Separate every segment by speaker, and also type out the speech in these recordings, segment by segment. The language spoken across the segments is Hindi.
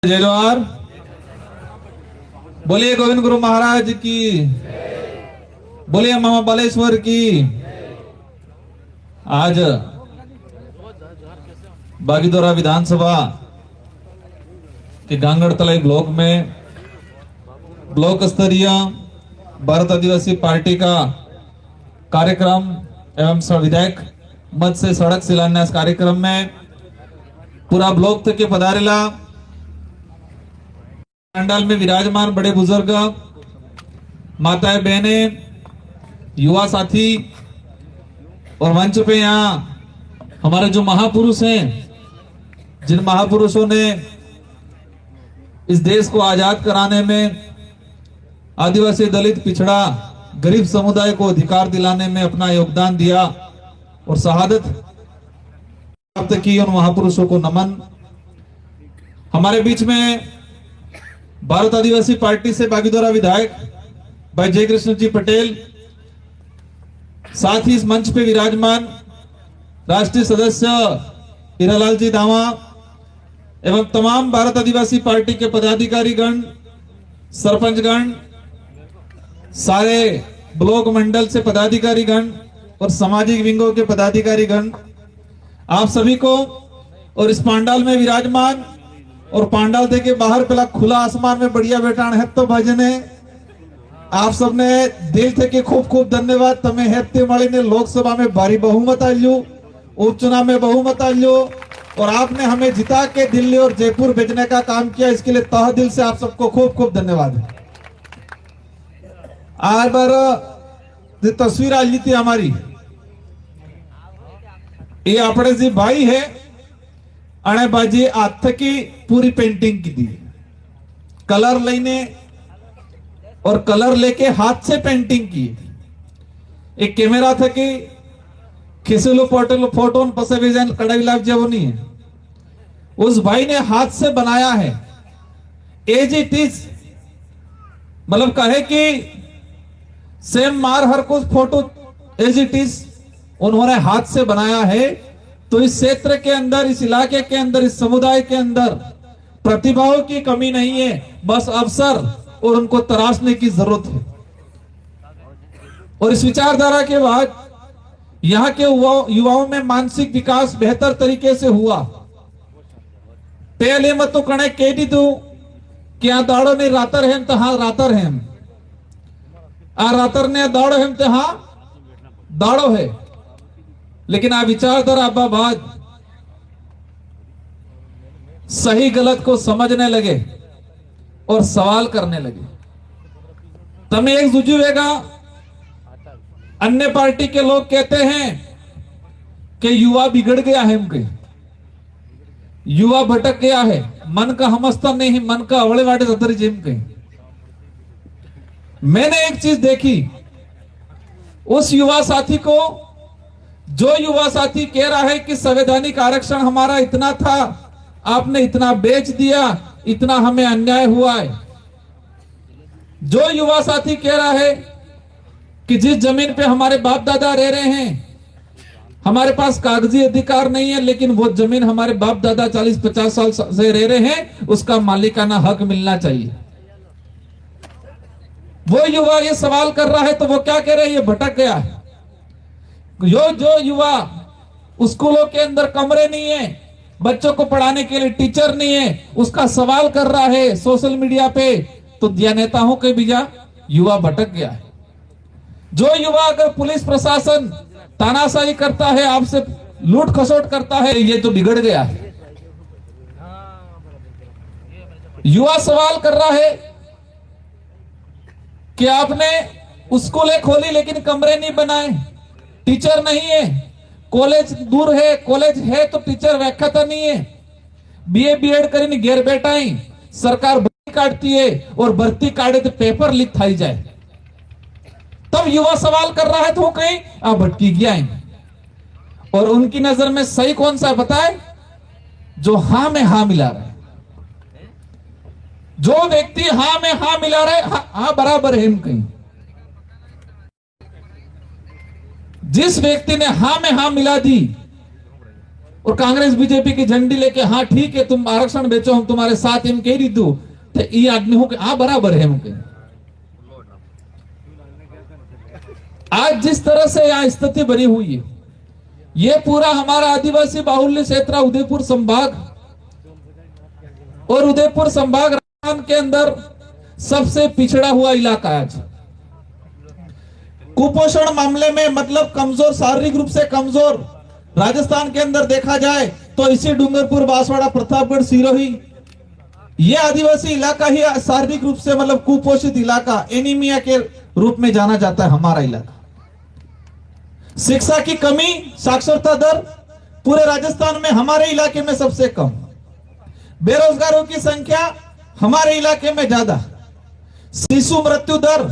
Speaker 1: जय जोहार। बोलिए गोविंद गुरु महाराज की, बोलिए मामा बालेश्वर की। आज बागीदोरा विधानसभा के गांगड़तलाई ब्लॉक में ब्लॉक स्तरीय भारत आदिवासी पार्टी का कार्यक्रम एवं विधायक मत से सड़क शिलान्यास कार्यक्रम में पूरा ब्लॉक तक के पधारेला पंडाल में विराजमान बड़े बुजुर्ग, माताएं, बहने, युवा साथी और मंच पे यहाँ हमारे जो महापुरुष हैं, जिन महापुरुषों ने इस देश को आजाद कराने में आदिवासी, दलित, पिछड़ा, गरीब समुदाय को अधिकार दिलाने में अपना योगदान दिया और शहादत प्राप्त की, उन महापुरुषों को नमन। हमारे बीच में भारत आदिवासी पार्टी से बागीदोरा विधायक भाई जय कृष्ण जी पटेल, साथ ही इस मंच पे विराजमान राष्ट्रीय सदस्य हीरालाल जी दावा एवं तमाम भारत आदिवासी पार्टी के पदाधिकारी गण, सरपंच गण, सारे ब्लॉक मंडल से पदाधिकारी गण और सामाजिक विंगों के पदाधिकारी गण, आप सभी को और इस पंडाल में विराजमान और पांडाल दे के बाहर पहला खुला आसमान में बढ़िया बैठान है तो भजने आप सबने दिल थे कि खूब खूब धन्यवाद। तमें हेत्ते मળી ने लोकसभा में भारी बहुमत आल्यो, उपचुनाव में बहुमत आल्यो और आपने हमें जिता के दिल्ली और जयपुर भेजने का काम किया। इसके लिए तहे दिल से आप सबको खूब खूब धन्यवाद। आज बार जो तस्वीर आई थी हमारी, ये अपने जी भाई है अणे बाजी हाथ की पूरी पेंटिंग की थी, कलर लेने और कलर लेके हाथ से पेंटिंग की। एक कैमरा था कि खिसलो फोटो पसे कड़ाई लाभ जो नहीं है, उस भाई ने हाथ से बनाया है एज इट इज, मतलब कहे कि सेम मार हर कुछ फोटो एज इट इज उन्होंने हाथ से बनाया है। तो इस क्षेत्र के अंदर, इस इलाके के अंदर, इस समुदाय के अंदर प्रतिभाओं की कमी नहीं है, बस अवसर और उनको तराशने की जरूरत है। और इस विचारधारा के बाद यहाँ के युवाओं में मानसिक विकास बेहतर तरीके से हुआ। पहले मत तो कणे कह दी तू क्या दाड़ो ने रातर है तो हाँ रातर है, आ रातर ने दाड़ो है तो हाँ दाड़ो है। लेकिन आ विचारधारा बाद सही गलत को समझने लगे और सवाल करने लगे। तमें एक जुजुएगा, अन्य पार्टी के लोग कहते हैं कि युवा बिगड़ गया है, उनके युवा भटक गया है, मन का हमस्ता नहीं, मन का अवड़े वाटे सदर जिम के। मैंने एक चीज देखी, उस युवा साथी को, जो युवा साथी कह रहा है कि संवैधानिक आरक्षण हमारा इतना था, आपने इतना बेच दिया, इतना हमें अन्याय हुआ है। जो युवा साथी कह रहा है कि जिस जमीन पे हमारे बाप दादा रह रहे हैं, हमारे पास कागजी अधिकार नहीं है, लेकिन वो जमीन हमारे बाप दादा 40-50 साल से रह रहे हैं, उसका मालिकाना हक मिलना चाहिए। वो युवा ये सवाल कर रहा है तो वो क्या कह रहे हैं, ये भटक गया है। जो युवा स्कूलों के अंदर कमरे नहीं है, बच्चों को पढ़ाने के लिए टीचर नहीं है, उसका सवाल कर रहा है सोशल मीडिया पे, तो दिया नेताओं के बीजा युवा भटक गया है। जो युवा अगर पुलिस प्रशासन तानाशाही करता है, आपसे लूट खसोट करता है, ये तो बिगड़ गया है। युवा सवाल कर रहा है कि आपने स्कूलें खोली लेकिन कमरे नहीं बनाए, टीचर नहीं है, कॉलेज दूर है, कॉलेज है तो टीचर व्याख्याता नहीं है, बीए बीएड करीने घेर बैठाई, सरकार भर्ती काटती है और भर्ती काटे तो पेपर लीक थाई जाए। तब युवा सवाल कर रहा है तो वो कहीं आ भटकी गया है। और उनकी नजर में सही कौन सा बताए, जो हां में हां मिला रहा है। जो व्यक्ति हां में हां मिला रहा है, हां बराबर है हम कहीं। जिस व्यक्ति ने हां में हां मिला दी, और कांग्रेस बीजेपी की झंडी लेके हाँ ठीक है तुम आरक्षण बेचो हम तुम्हारे साथ एम कह दी दू तो ये आदमी हो आ बराबर है मुझे। आज जिस तरह से यहाँ स्थिति बनी हुई है, ये पूरा हमारा आदिवासी बाहुल्य क्षेत्र उदयपुर संभाग और उदयपुर संभाग राजस्थान के अंदर सबसे पिछड़ा हुआ इलाका है। आज कुपोषण मामले में मतलब कमजोर, शारीरिक रूप से कमजोर राजस्थान के अंदर देखा जाए तो इसी डूंगरपुर, बांसवाड़ा, प्रतापगढ़, सिरोही ये आदिवासी इलाका ही शारीरिक रूप से मतलब कुपोषित इलाका, एनीमिया के रूप में जाना जाता है हमारा इलाका। शिक्षा की कमी, साक्षरता दर पूरे राजस्थान में हमारे इलाके में सबसे कम, बेरोजगारों की संख्या हमारे इलाके में ज्यादा, शिशु मृत्यु दर,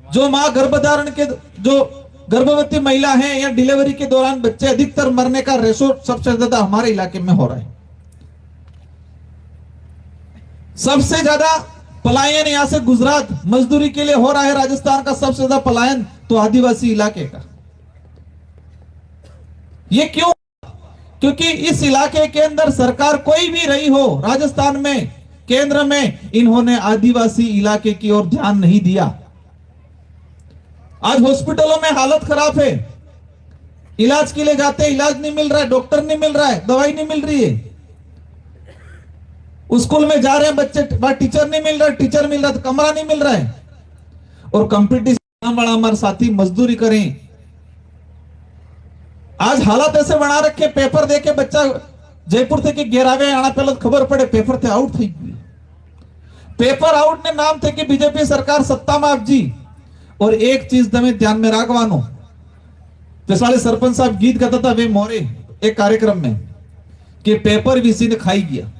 Speaker 1: जो मां गर्भधारण के जो गर्भवती महिला हैं या डिलीवरी के दौरान बच्चे अधिकतर मरने का रेशो सबसे ज्यादा हमारे इलाके में हो रहा है। सबसे ज्यादा पलायन यहां से गुजरात मजदूरी के लिए हो रहा है, राजस्थान का सबसे ज्यादा पलायन तो आदिवासी इलाके का। ये क्यों? क्योंकि इस इलाके के अंदर सरकार कोई भी रही हो, राजस्थान में केंद्र में इन्होंने आदिवासी इलाके की ओर ध्यान नहीं दिया। आज हॉस्पिटलों में हालत खराब है, इलाज के लिए जाते इलाज नहीं मिल रहा है, डॉक्टर नहीं मिल रहा है, दवाई नहीं मिल रही है। स्कूल में जा रहे हैं बच्चे, टीचर नहीं मिल रहा है, टीचर मिल रहा है तो कमरा नहीं मिल रहा है। और कंपटीशन बड़ा, हमारे साथी मजदूरी करें। आज हालात ऐसे बना रखे, पेपर देके बच्चा जयपुर थे कि 11वें आना पहले खबर पड़े पेपर थे आउट थी गई। पेपर आउट ने नाम थे कि बीजेपी सरकार सत्ता में आप जी। और एक चीज तुम्हें ध्यान में राखवानो, पिछले सरपंच साहब गीत गाता था वे मोरे एक कार्यक्रम में कि पेपर वीसी ने खाई गया।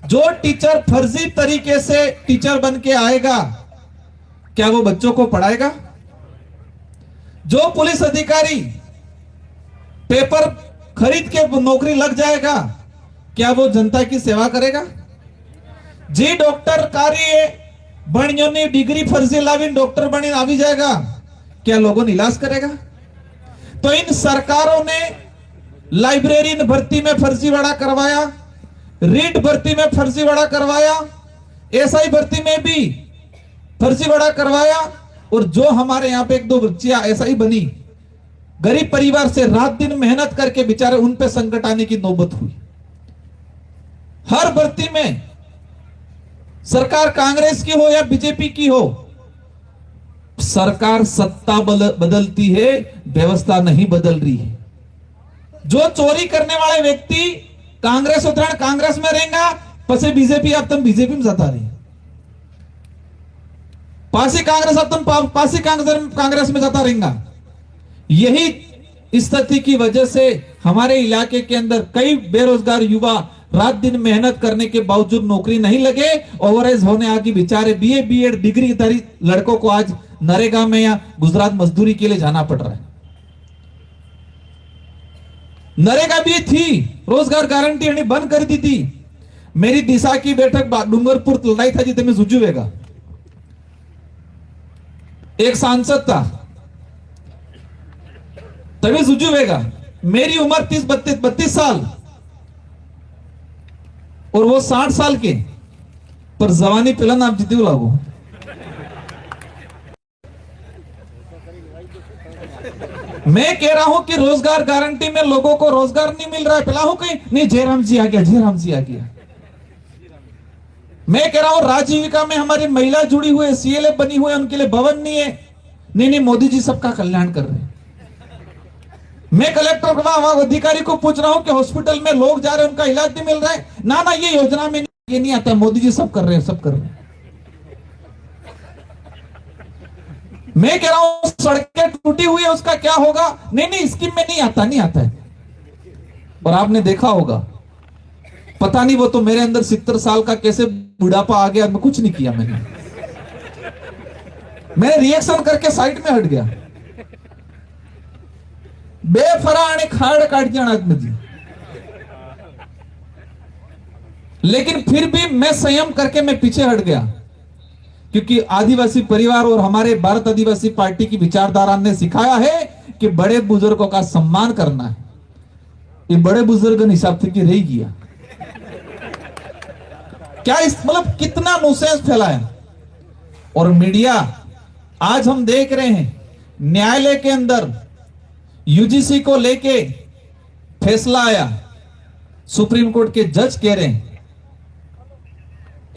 Speaker 1: जो टीचर फर्जी तरीके से टीचर बन के आएगा क्या वो बच्चों को पढ़ाएगा? जो पुलिस अधिकारी पेपर खरीद के नौकरी लग जाएगा क्या वो जनता की सेवा करेगा? जी डॉक्टर कार्य बणियों डिग्री फर्जी लाविन डॉक्टर बनी आवी जाएगा क्या लोगों ने इलाज करेगा? तो इन सरकारों ने लाइब्रेरी भर्ती में फर्जीवाड़ा करवाया, रीट भर्ती में फर्जीवाड़ा करवाया, एसआई भर्ती में भी फर्जीवाड़ा करवाया। और जो हमारे यहाँ पे एक दो बच्चियां एसआई बनी, गरीब परिवार से रात दिन मेहनत करके बेचारे उन पे संकट आने की नौबत हुई। हर भर्ती में सरकार कांग्रेस की हो या बीजेपी की हो, सरकार सत्ता बदलती है, व्यवस्था नहीं बदल रही है। जो चोरी करने वाले व्यक्ति कांग्रेस उतरण कांग्रेस में रहेगा, पसे बीजेपी अब तुम बीजेपी में जाता रही, पासी कांग्रेस अब तुम पासी कांग्रेस में जाता रहेगा। यही स्थिति की वजह से हमारे इलाके के अंदर कई बेरोजगार युवा रात दिन मेहनत करने के बावजूद नौकरी नहीं लगे, ओवरएज होने आगे बेचारे बीए बीएड डिग्री धारी लड़कों को आज नरेगा में या गुजरात मजदूरी के लिए जाना पड़ रहा है। नरेगा भी थी, रोजगार गारंटी यानी बंद कर दी थी। मेरी दिशा की बैठक डूंगरपुर लड़ाई था जितने में जुजुएगा, एक सांसद था तभी जुजुएगा। मेरी उम्र 32 साल और वो 60 साल के, पर जवानी पिलन आप जीती लागू। मैं कह रहा हूं कि रोजगार गारंटी में लोगों को रोजगार नहीं मिल रहा है, पिला हूं कहीं नहीं, जयराम जी आ गया, जयराम जी आ गया। मैं कह रहा हूं राजीविका में हमारी महिला जुड़ी हुई है, सीएलएफ बनी हुई है, उनके लिए भवन नहीं है। नहीं मोदी जी सबका कल्याण कर रहे हैं। मैं कलेक्टर अधिकारी को पूछ रहा हूं कि हॉस्पिटल में लोग जा रहे हैं उनका इलाज नहीं मिल रहा है, ना ये योजना में ये नहीं आता, मोदी जी सब कर रहे हैं, सब कर रहे हैं। मैं कह रहा हूं सड़कें टूटी हुई है उसका क्या होगा? नहीं स्कीम में नहीं आता है। और आपने देखा होगा, पता नहीं वो तो मेरे अंदर 70 साल का कैसे बुढ़ापा आ गया, मैं कुछ नहीं किया। मैंने रिएक्शन करके साइड में हट गया। बेफराने खाड़ काट दिया आदमी जी, लेकिन फिर भी मैं संयम करके मैं पीछे हट गया, क्योंकि आदिवासी परिवार और हमारे भारत आदिवासी पार्टी की विचारधारा ने सिखाया है कि बड़े बुजुर्गों का सम्मान करना है। ये बड़े बुजुर्ग हिसाब से कि रही गया क्या, इस मतलब कितना नुसेंस फैलाया। और मीडिया आज हम देख रहे हैं न्यायालय के अंदर यूजीसी को लेके फैसला आया, सुप्रीम कोर्ट के जज कह रहे हैं,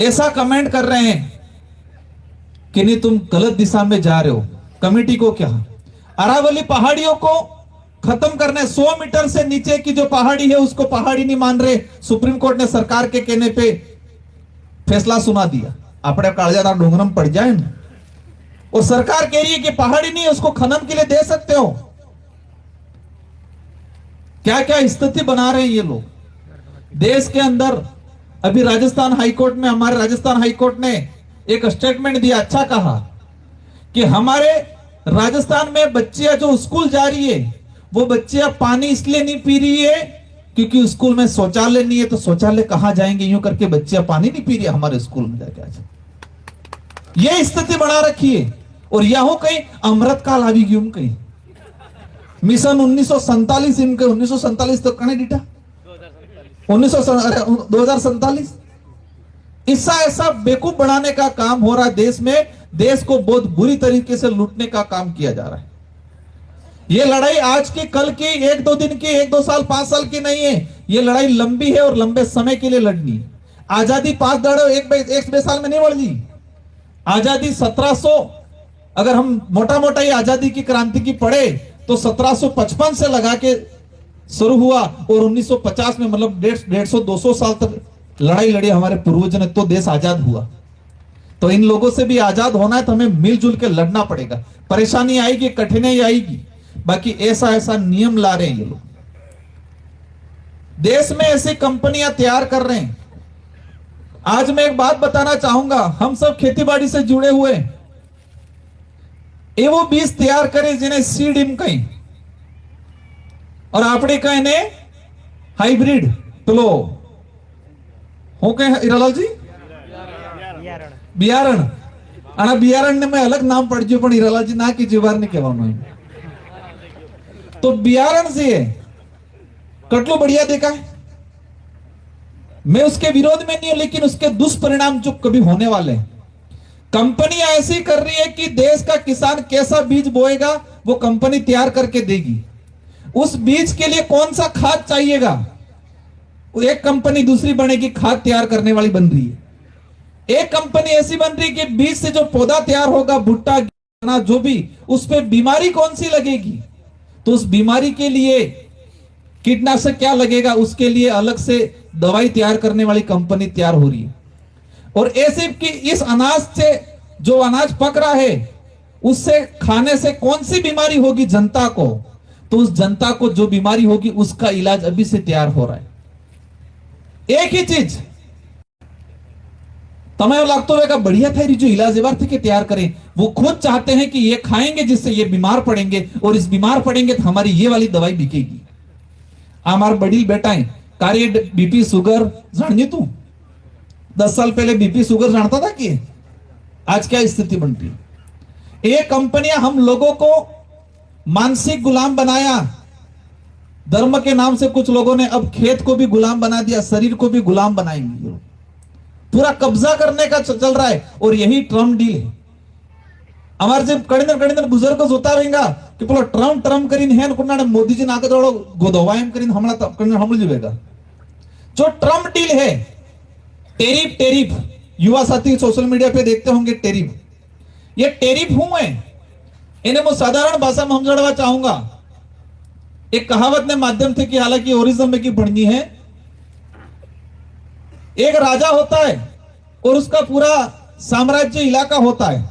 Speaker 1: ऐसा कमेंट कर रहे हैं कि नहीं तुम गलत दिशा में जा रहे हो। कमेटी को क्या, अरावली पहाड़ियों को खत्म करने, 100 मीटर से नीचे की जो पहाड़ी है उसको पहाड़ी नहीं मान रहे। सुप्रीम कोर्ट ने सरकार के कहने पे फैसला सुना दिया, अपने कागजात डोंगरम पड़ जाए ना, और सरकार कह रही है कि पहाड़ी नहीं, उसको खनन के लिए दे सकते हो। क्या क्या स्थिति बना रहे हैं ये लोग देश के अंदर। अभी राजस्थान हाईकोर्ट में, हमारे राजस्थान हाईकोर्ट ने एक स्टेटमेंट दिया, अच्छा कहा कि हमारे राजस्थान में बच्चियां जो स्कूल जा रही है वो बच्चियां पानी इसलिए नहीं पी रही है क्योंकि स्कूल में शौचालय नहीं है, तो शौचालय कहां जाएंगे, यूं करके बच्चियां पानी नहीं पी रही है हमारे स्कूल में जाके। आज ये स्थिति बना रखी है। और यहां कहीं अमृत काल आ गई, कहीं मिशन 1947 इनके 1947 तो कने डीटा 2047 ऐसा बेवकूफ बनाने का काम हो रहा है देश में। देश को बहुत बुरी तरीके से लूटने का काम किया जा रहा है। ये लड़ाई आज की, कल की, 1-2 दिन की, 1-2 साल 5 साल की नहीं है। ये लड़ाई लंबी है और लंबे समय के लिए लड़नी। आजादी 5 दाड़े 1-2 साल में नहीं बढ़ी। आजादी 1700, अगर हम मोटा मोटा ही आजादी की क्रांति की पढ़े तो 1755 से लगा के शुरू हुआ और 1950 में मतलब 150-200 साल तक लड़ाई लड़ी हमारे पूर्वजों ने, तो देश आजाद हुआ। तो इन लोगों से भी आजाद होना है तो हमें मिलजुल के लड़ना पड़ेगा। परेशानी आएगी, कठिनाई आएगी, बाकी ऐसा नियम ला रहे हैं ये लोग। देश में ऐसी कंपनियां तैयार कर रहे हैं। आज मैं एक बात बताना चाहूंगा, हम सब खेतीबाड़ी से जुड़े हुए, ये वो बीज तैयार करे जिन्हें सीड इम कहीं, और आपने कहने हाइब्रिड पेलो हो के हीरालाल जी बियारण અને બિયારણ ને મેં અલગ નામ પડ્યું પણ હીરાલાલજી ના કે જીવાર ને કહેવાનું એમ तो बियारण से है कटलो बढ़िया देखा है। मैं उसके विरोध में नहीं हूं, लेकिन उसके दुष्परिणाम जो कभी होने वाले हैं। कंपनी ऐसी कर रही है कि देश का किसान कैसा बीज बोएगा वो कंपनी तैयार करके देगी। उस बीज के लिए कौन सा खाद चाहिएगा, एक कंपनी दूसरी बनेगी खाद तैयार करने वाली बन रही है। एक कंपनी ऐसी बन रही है कि बीज से जो पौधा तैयार होगा, भुट्टा गेहूं जो भी, उस पर बीमारी कौन सी लगेगी, तो उस बीमारी के लिए कीटनाशक क्या लगेगा, उसके लिए अलग से दवाई तैयार करने वाली कंपनी तैयार हो रही है। और ऐसे कि इस अनाज से, जो अनाज पक रहा है, उससे खाने से कौन सी बीमारी होगी जनता को, तो उस जनता को जो बीमारी होगी उसका इलाज अभी से तैयार हो रहा है। एक ही चीज तमें लगता होगा बढ़िया था जो इलाज एबार थे कि तैयार करें, वो खुद चाहते हैं कि ये खाएंगे जिससे ये बीमार पड़ेंगे, और इस बीमार पड़ेंगे तो हमारी ये वाली दवाई बिकेगी। हमारे बड़ी बेटा है कार्य बीपी शुगर जानिए तू 10 साल पहले बीपी शुगर जानता था कि आज क्या स्थिति बनती है। ये कंपनियां हम लोगों को मानसिक गुलाम बनाया। धर्म के नाम से कुछ लोगों ने अब खेत को भी गुलाम बना दिया, शरीर को भी गुलाम बनाएंगे। पूरा कब्जा करने का चल रहा है, और यही ट्रम्प डील है। हमारे जब कड़िंदर बुजुर्ग होता रहेगा कि बोलो ट्रम्प करीन है ना मोदी जी नाके दौड़ो गोदवाएम करीन हमल जीवेगा। जो ट्रम्प डील है, टेरिफ युवा साथी सोशल मीडिया पे देखते होंगे टेरिफ, ये टेरिफ हुए इन्हें मैं साधारण भाषा में समझाना चाहूंगा। एक कहावत ने माध्यम थे कि हालांकि ओरिजिनल में की बढ़नी है। एक राजा होता है और उसका पूरा साम्राज्य इलाका होता है,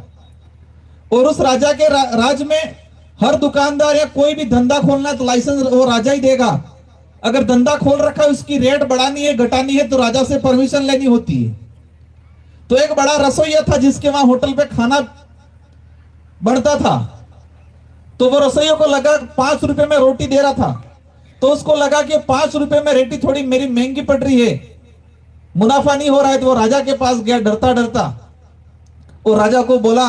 Speaker 1: और उस राजा के राज में हर दुकानदार या कोई भी धंधा खोलना है तो लाइसेंस वो राजा ही देगा। अगर धंधा खोल रखा है, उसकी रेट बढ़ानी है घटानी है तो राजा से परमिशन लेनी होती है। तो एक बड़ा रसोइया था जिसके वहां होटल पे खाना बनता था, तो वो रसोइया को लगा 5 रुपए में रोटी दे रहा था, तो उसको लगा कि 5 रुपए में रोटी थोड़ी मेरी महंगी पड़ रही है, मुनाफा नहीं हो रहा है। तो वो राजा के पास गया डरता डरता, और राजा को बोला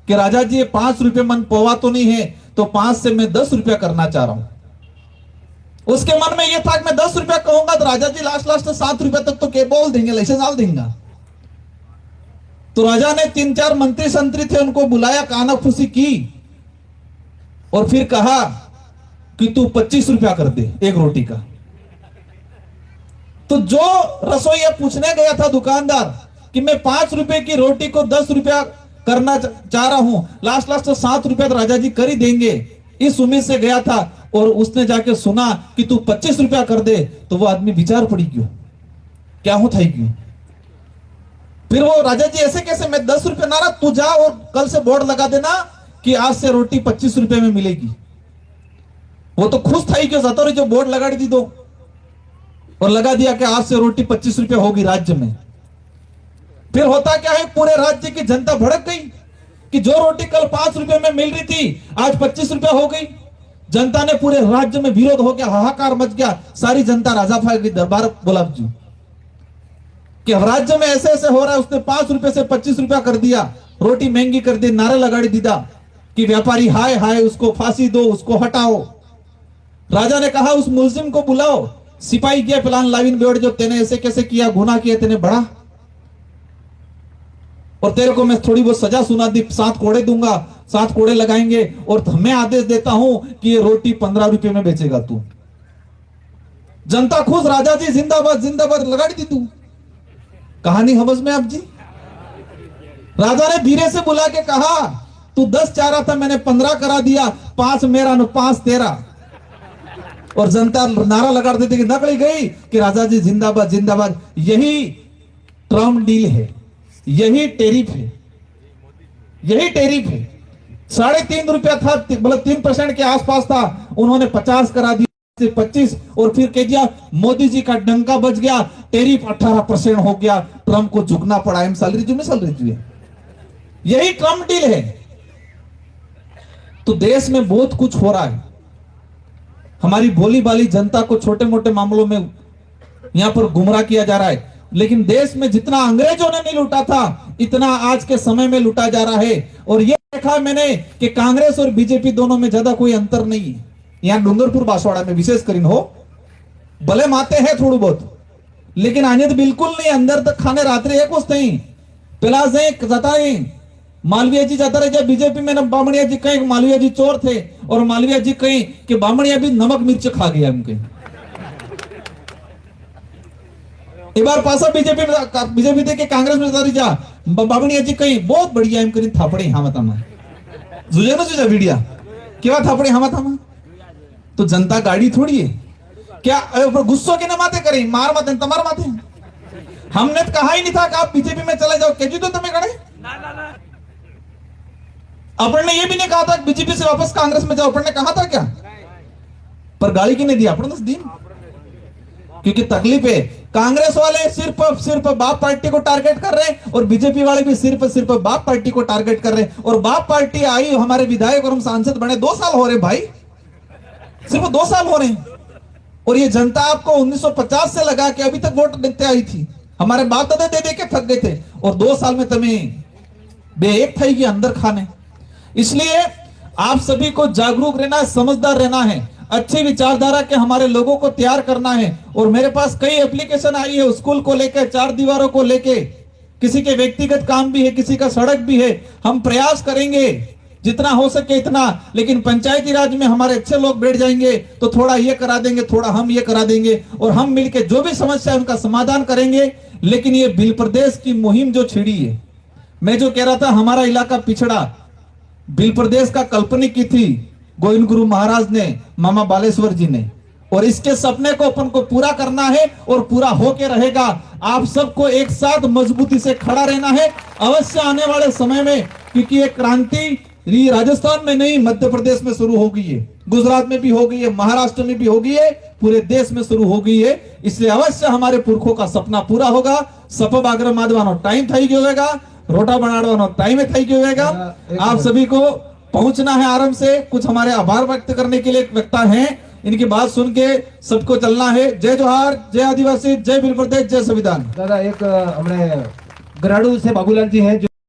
Speaker 1: कि राजा जी 5 रुपए मन पोवा तो नहीं है, तो 5 से मैं 10 रुपया करना चाह रहा हूं।
Speaker 2: उसके मन में यह था कि मैं 10 रुपया कहूंगा तो राजा जी लास्ट 7 रुपया तक तो के बोल देंगे, लाइसेंस डाल देंगे। तो राजा ने 3-4 मंत्री संतरी थे, उनको बुलाया, कानाफूसी की और फिर कहा कि तू 25 रुपया कर दे एक रोटी का। तो जो रसोईया पूछने गया था दुकानदार कि मैं 5 रुपए की रोटी को 10 रुपया करना चाह रहा हूं, लास्ट तो 7 रुपया तो राजा जी कर ही देंगे, इस उम्मीद से गया था। और उसने जाके सुना कि तू 25 रुपया कर दे, तो वो आदमी विचार पड़ी, क्यों क्या होता है, क्यों। फिर वो राजा जी ऐसे कैसे, मैं 10 रुपये ना रहा, तू जा और कल से बोर्ड लगा देना कि आज से रोटी 25 रुपए में मिलेगी। वो तो खुश था ही, क्यों जाता रही, जो बोर्ड लगा दी दो और लगा दिया कि आज से रोटी 25 रुपए होगी राज्य में। फिर होता क्या है, पूरे राज्य की जनता भड़क गई कि जो रोटी कल 5 रुपए में मिल रही थी आज 25 रुपए हो गई। जनता ने पूरे राज्य में विरोध हो गया, हाहाकार मच गया, सारी जनता राजा भाई के दरबार बोला जी कि राज्य में ऐसे ऐसे हो रहा है, उसने 5 रुपए से 25 रुपया कर दिया, रोटी महंगी कर दी, नारे लगाड़ी दीदा कि व्यापारी हाय हाय, उसको फांसी दो, उसको हटाओ। राजा ने कहा उस मुलजिम को बुलाओ, सिपाही किया प्लान लाविन बेड़, जो तेने ऐसे कैसे किया, गुनाह किया तेने बड़ा, और तेरे को मैं थोड़ी बहुत सजा सुना दी, 7 कोड़े दूंगा, 7 कोड़े लगाएंगे और मैं आदेश देता हूं कि ये रोटी 15 रुपए में बेचेगा तू। जनता खुश, राजा जी जिंदाबाद जिंदाबाद लगा दी तू। कहानी समझ में आप जी। राजा ने धीरे से बुला के कहा तू 10 चाह रहा था, मैंने 15 करा दिया, 5 मेरा न 5 तेरा। और जनता नारा लगा देती कि नकली गई कि राजा जी जिंदाबाद जिंदाबाद। यही ट्रम्प डील है, यही टैरिफ है, यही टैरिफ है। 3.5 रुपया था, मतलब 3% के आसपास था, उन्होंने 50 करा दिया, 25, और फिर कह दिया मोदी जी का डंका बज गया, टैरिफ 18% हो गया, ट्रम्प को झुकना पड़ा। यही ट्रम्प डील है। तो देश में बहुत कुछ हो रहा है, हमारी भोली भाली जनता को छोटे मोटे मामलों में यहां पर गुमराह किया जा रहा है। लेकिन देश में जितना अंग्रेजों ने नहीं लूटा था, इतना आज के समय में लूटा जा रहा है। और यह देखा मैंने कि कांग्रेस और बीजेपी दोनों में ज्यादा कोई अंतर नहीं है। यहां डूंगरपुर बांसवाड़ा में विशेष करीन हो, भले माते हैं थोड़ी बहुत, लेकिन आने तो बिल्कुल नहीं, अंदर तक खाने रात्रि एक वस्त नहीं पिला जाता नहीं। मालवीय जी जाता रहे बीजेपी में, बामणिया जी कहीं मालवीय जी चोर थे, और मालवीय जी कहीं कि बामणिया भी नमक मिर्च खा गया उनके। एक बार पासा बीजेपी थे कि कांग्रेस में जाता रही जा, बामणिया जी कहीं बहुत बढ़िया एम करी थापड़े हामा जुजे ना जुजा वीडिया केवा थापड़े हामा। तो जनता गाड़ी थोड़ी है क्या, गुस्सों के न माते करें, मार माते तमार माते। हमने तो कहा ही नहीं था कि आप बीजेपी में चले जाओ, कहती तो तुम्हें खड़े। अपन ने ये भी नहीं कहा था बीजेपी से वापस कांग्रेस में जाओ, अपन ने कहा था क्या? पर गाली की नहीं दी अपन ने, क्योंकि तकलीफ है। कांग्रेस वाले सिर्फ बाप पार्टी को टारगेट कर रहे हैं, और बीजेपी वाले भी सिर्फ बाप पार्टी को टारगेट कर रहे हैं। और बाप पार्टी आई, हमारे विधायक और हम सांसद बने 2 साल हो रहे भाई, सिर्फ 2 साल हो रहे हैं। और ये जनता आपको 1950 से लगा के अभी तक वोट देते आई थी, हमारे बाप दादा दे दे के थक गए थे, और 2 साल में तुम्हें बेएक था कि अंदर खाने। इसलिए आप सभी को जागरूक रहना है, समझदार रहना है, अच्छी विचारधारा के हमारे लोगों को तैयार करना है। और मेरे पास कई एप्लीकेशन आई है, स्कूल को लेकर, 4 दीवारों को लेके, किसी के व्यक्तिगत काम भी है, किसी का सड़क भी है। हम प्रयास करेंगे जितना हो सके इतना, लेकिन पंचायती राज में हमारे अच्छे लोग बैठ जाएंगे तो थोड़ा ये करा देंगे, थोड़ा हम ये करा देंगे, और हम मिलकर जो भी समस्या है उनका समाधान करेंगे। लेकिन ये बिल प्रदेश की मुहिम जो छिड़ी है, मैं जो कह रहा था हमारा इलाका पिछड़ा, बिल प्रदेश का काल्पनिक की थी गोविंद गुरु महाराज ने, मामा बालेश्वर जी ने, और इसके सपने को अपन को पूरा करना है, और पूरा होके रहेगा। आप सबको एक साथ मजबूती से खड़ा रहना है अवश्य आने वाले समय में, क्योंकि ये क्रांति राजस्थान में नहीं, मध्य प्रदेश में शुरू हो गई है, गुजरात में भी हो गई है, महाराष्ट्र में भी हो गई है, पूरे देश में शुरू हो गई है। इसलिए अवश्य हमारे पुरखों का सपना पूरा होगा। सपब आग्रह मादवानो टाइम થઈ ગયો होगा, रोटा बनाड़वानो टाइम થઈ ગયો होगा। आप सभी को पहुंचना है आराम से। कुछ हमारे आभार व्यक्त करने के लिए वक्ता हैं, इनकी बात सुन के सबको चलना है। जय जोहार, जय आदिवासी, जय बिल प्रदेश, जय संविधान।
Speaker 3: दादा एक हमने गराड़ू से बाबूलाल जी हैं जो